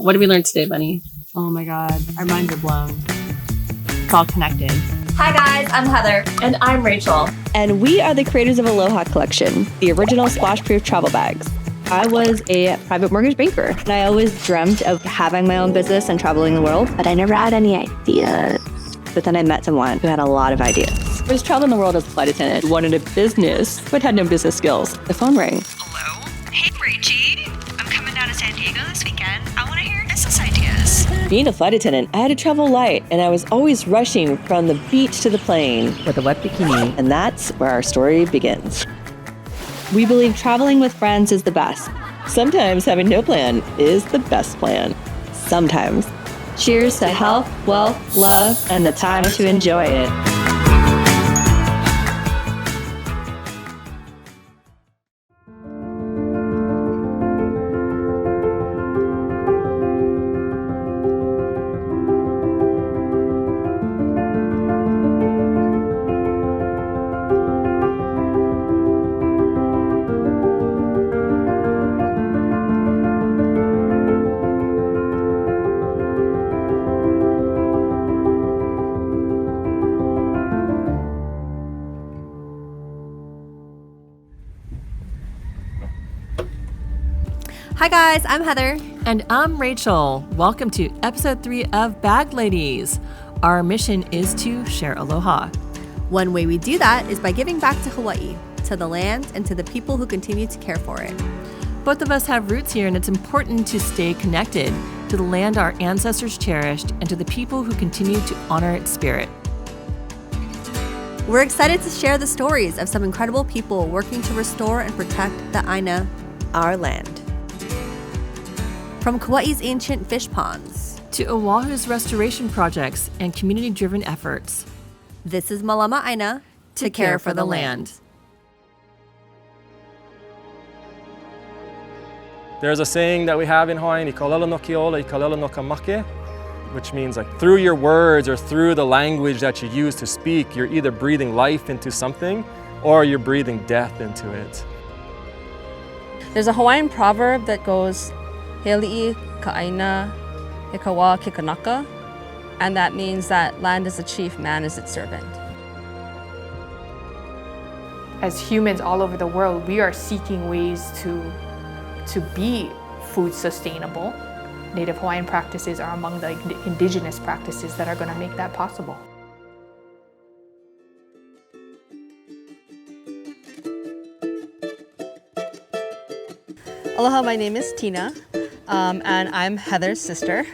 What did we learn today, Bunny? Oh my God, our minds are blown. It's all connected. Hi guys, I'm Heather. And I'm Rachel. And we are the creators of ALOHA Collection, the original splash-proof travel bags. I was a private mortgage banker, and I always dreamt of having my own business and traveling the world, but I never had any ideas. But then I met someone who had a lot of ideas. I was traveling the world as a flight attendant, wanted a business, but had no business skills. The phone rang. Hello? Hey, Rachie. I'm coming down to San Diego this weekend. I want to hear your business ideas. Being a flight attendant, I had to travel light, and I was always rushing from the beach to the plane with a wet bikini, and that's where our story begins. We believe traveling with friends is the best. Sometimes having no plan is the best plan. Sometimes. Cheers to health, wealth, love, and the time to enjoy it. Hi guys, I'm Heather. And I'm Rachel. Welcome to episode 3 of Bag Ladies. Our mission is to share aloha. One way we do that is by giving back to Hawaii, to the land, and to the people who continue to care for it. Both of us have roots here, and it's important to stay connected to the land our ancestors cherished and to the people who continue to honor its spirit. We're excited to share the stories of some incredible people working to restore and protect the Āina, our land. From Kauai's ancient fish ponds to Oahu's restoration projects and community-driven efforts. This is Malama Āina to care for the land. There's a saying that we have in Hawaii, "I kalela no kiola, I kalela no kamake," which means like through your words or through the language that you use to speak, you're either breathing life into something or you're breathing death into it. There's a Hawaiian proverb that goes, "He ali'i ka āina, he kawa ke kanaka," and that means that land is the chief, man is its servant. As humans all over the world, we are seeking ways to be food sustainable. Native Hawaiian practices are among the indigenous practices that are going to make that possible. Aloha, my name is Tina, and I'm Heather's sister.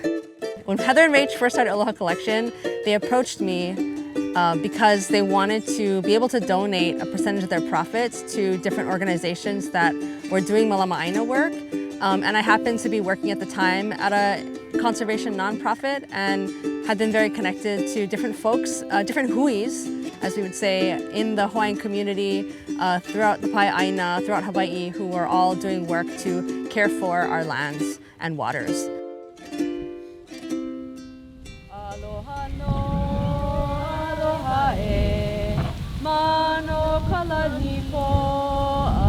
When Heather and Rach first started ALOHA Collection, they approached me because they wanted to be able to donate a percentage of their profits to different organizations that were doing Mālama Āina work. And I happened to be working at the time at a conservation nonprofit and had been very connected to different folks, different huis, as we would say, in the Hawaiian community, throughout the Pae Āina, throughout Hawaii, who were all doing work to care for our lands and waters. Aloha no, aloha e, mano kalani po,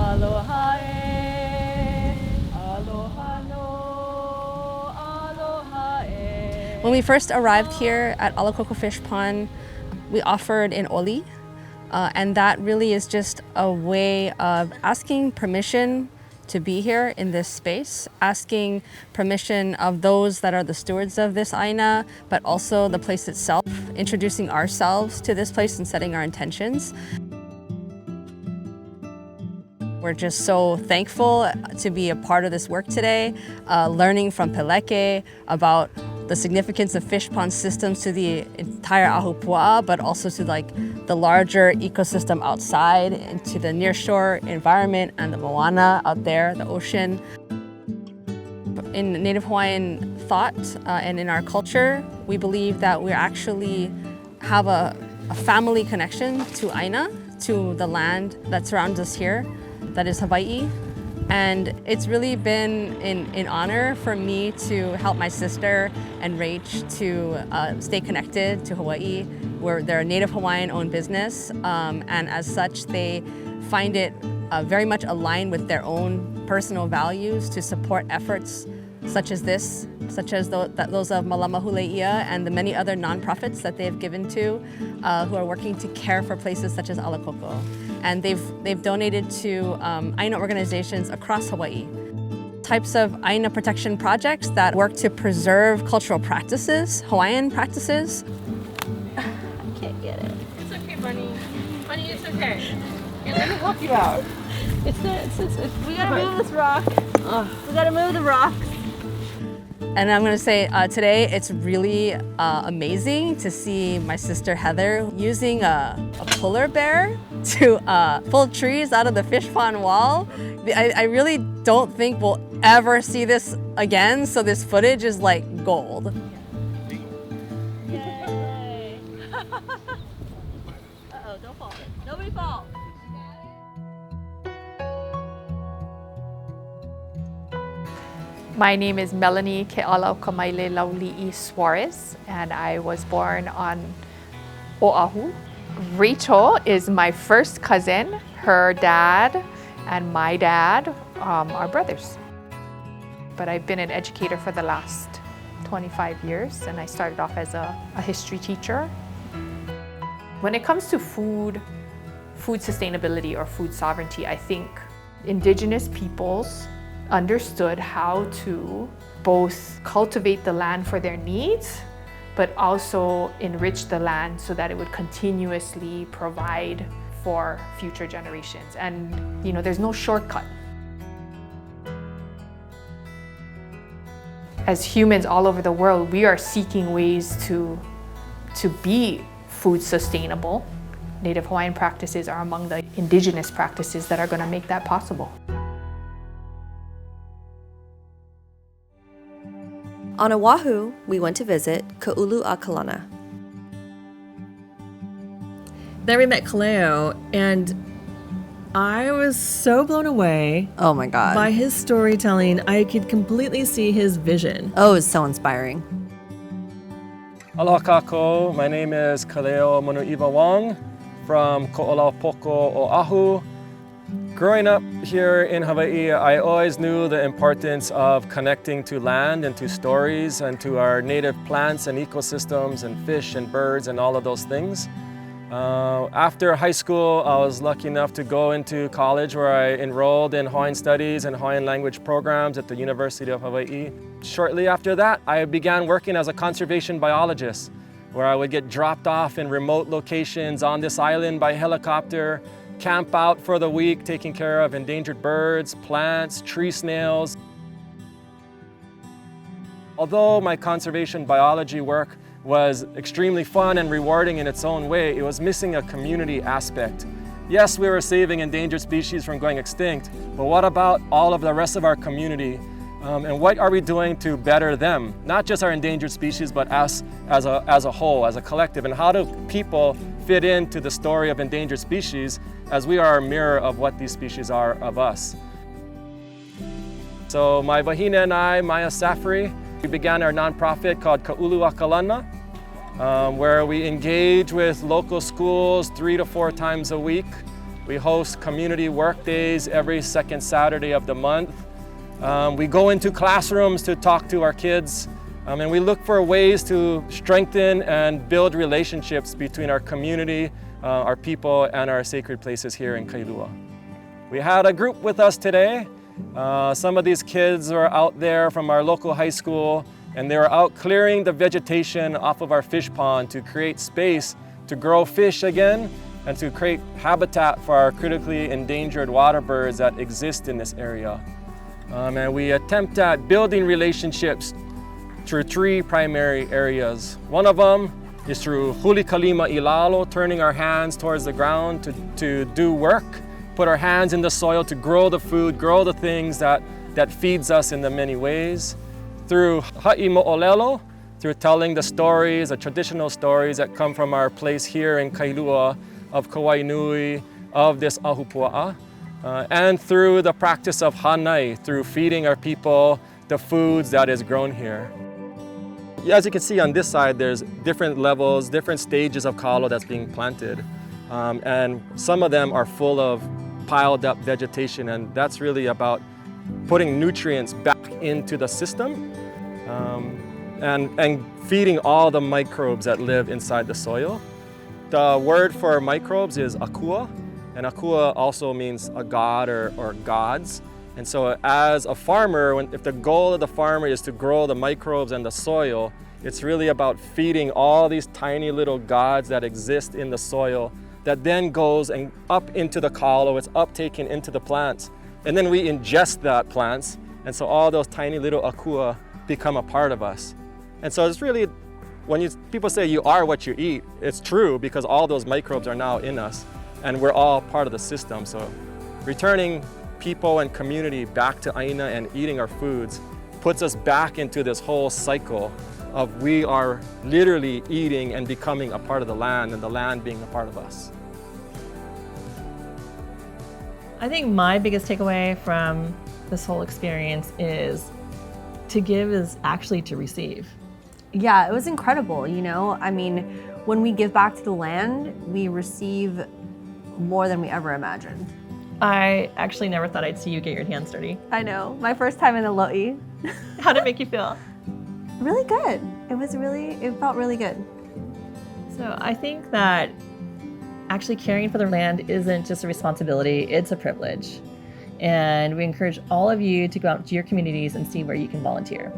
aloha e, aloha no, aloha e. When we first arrived here at Alakoko Fish Pond, we offered an oli, and that really is just a way of asking permission to be here in this space, asking permission of those that are the stewards of this Āina, but also the place itself, introducing ourselves to this place and setting our intentions. We're just so thankful to be a part of this work today, learning from Peleke about the significance of fish pond systems to the entire Ahupua'a, but also to the larger ecosystem outside and to the nearshore environment and the moana out there, the ocean. In Native Hawaiian thought and in our culture, we believe that we actually have a family connection to Āina, to the land that surrounds us here, that is Hawaii. And it's really been an honor for me to help my sister and Rach to stay connected to Hawaii. They're a Native Hawaiian-owned business, and as such, they find it very much aligned with their own personal values to support efforts such as this, such as those of Malama and the many other nonprofits that they have given to, who are working to care for places such as Alakoko. And they've donated to Āina organizations across Hawaii. Types of Āina protection projects that work to preserve cultural practices, Hawaiian practices. I can't get it. It's okay, Bunny. Bunny, it's okay. Here, let me help you out. It's we gotta move this rock. We gotta move the rocks. And I'm gonna say today it's really amazing to see my sister Heather using a polar bear to pull trees out of the fish pond wall. I really don't think we'll ever see this again, so this footage is like gold. Yay! Uh-oh, don't fall. Nobody fall. My name is Melanie Ke'alaukamai Lauli'i Suarez, and I was born on Oahu. Rachel is my first cousin. Her dad and my dad are brothers. But I've been an educator for the last 25 years, and I started off as a history teacher. When it comes to food sustainability or food sovereignty, I think Indigenous peoples understood how to both cultivate the land for their needs, but also enrich the land so that it would continuously provide for future generations. And there's no shortcut. As humans all over the world, we are seeking ways to be food sustainable. Native Hawaiian practices are among the indigenous practices that are going to make that possible. On Oahu, we went to visit Kauluakalana. There we met Kaleo, and I was so blown away Oh my God. by his storytelling. I could completely see his vision. Oh, it was so inspiring. Aloha kako, my name is Kaleo Manuiwa Wong from Ko'olapoko, Oahu. Growing up here in Hawaii, I always knew the importance of connecting to land and to stories and to our native plants and ecosystems and fish and birds and all of those things. After high school, I was lucky enough to go into college where I enrolled in Hawaiian Studies and Hawaiian language programs at the University of Hawaii. Shortly after that, I began working as a conservation biologist, where I would get dropped off in remote locations on this island by helicopter, camp out for the week, taking care of endangered birds, plants, tree snails. Although my conservation biology work was extremely fun and rewarding in its own way, it was missing a community aspect. Yes, we were saving endangered species from going extinct, but what about all of the rest of our community? And what are we doing to better them? Not just our endangered species, but us as a whole, as a collective. And how do people fit into the story of endangered species, as we are a mirror of what these species are of us? So my wahine and I, Maya Safri, we began our nonprofit called Kauluakalana, where we engage with local schools 3 to 4 times a week. We host community work days every second Saturday of the month. We go into classrooms to talk to our kids, and we look for ways to strengthen and build relationships between our community, our people, and our sacred places here in Kailua. We had a group with us today. Some of these kids are out there from our local high school, and they were out clearing the vegetation off of our fish pond to create space to grow fish again and to create habitat for our critically endangered water birds that exist in this area. And we attempt at building relationships through 3 primary areas. One of them is through huli kalima ilalo, turning our hands towards the ground to do work, put our hands in the soil to grow the food, grow the things that feeds us in the many ways. Through ha'i mo'olelo, through telling the stories, the traditional stories that come from our place here in Kailua of Kauai Nui, of this ahupua'a. And through the practice of hanai, through feeding our people the foods that is grown here. As you can see on this side, there's different levels, different stages of kalo that's being planted. And some of them are full of piled up vegetation, and that's really about putting nutrients back into the system and feeding all the microbes that live inside the soil. The word for microbes is akua, and akua also means a god or gods. And so as a farmer, if the goal of the farmer is to grow the microbes and the soil, it's really about feeding all these tiny little gods that exist in the soil that then goes and up into the kaolo, it's uptaken into the plants. And then we ingest that plants, and so all those tiny little akua become a part of us. And so it's really, when people say you are what you eat, it's true because all those microbes are now in us, and we're all part of the system. So returning people and community back to Āina and eating our foods puts us back into this whole cycle of we are literally eating and becoming a part of the land and the land being a part of us. I think my biggest takeaway from this whole experience is to give is actually to receive. Yeah, it was incredible, you know? I mean, when we give back to the land, we receive more than we ever imagined. I actually never thought I'd see you get your hands dirty. I know, my first time in the lo'i. How did it make you feel? Really good. It felt really good. So I think that actually caring for the land isn't just a responsibility, it's a privilege. And we encourage all of you to go out to your communities and see where you can volunteer.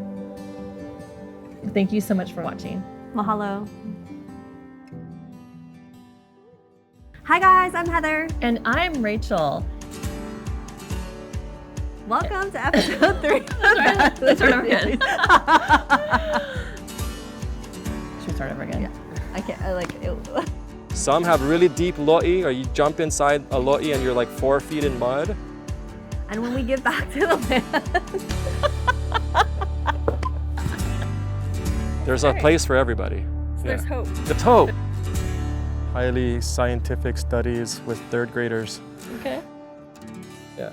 Thank you so much for watching. Mahalo. Hi guys, I'm Heather. And I'm Rachel. Welcome to episode 3. Let's start over again. Should we start over again? Yeah. I can't, I like it. Some have really deep lo'i, or you jump inside a lo'i and you're like 4 feet in mud. And when we give back to the land. There's a place for everybody. There's hope. There's hope. Highly scientific studies with 3rd graders. Okay. Yeah.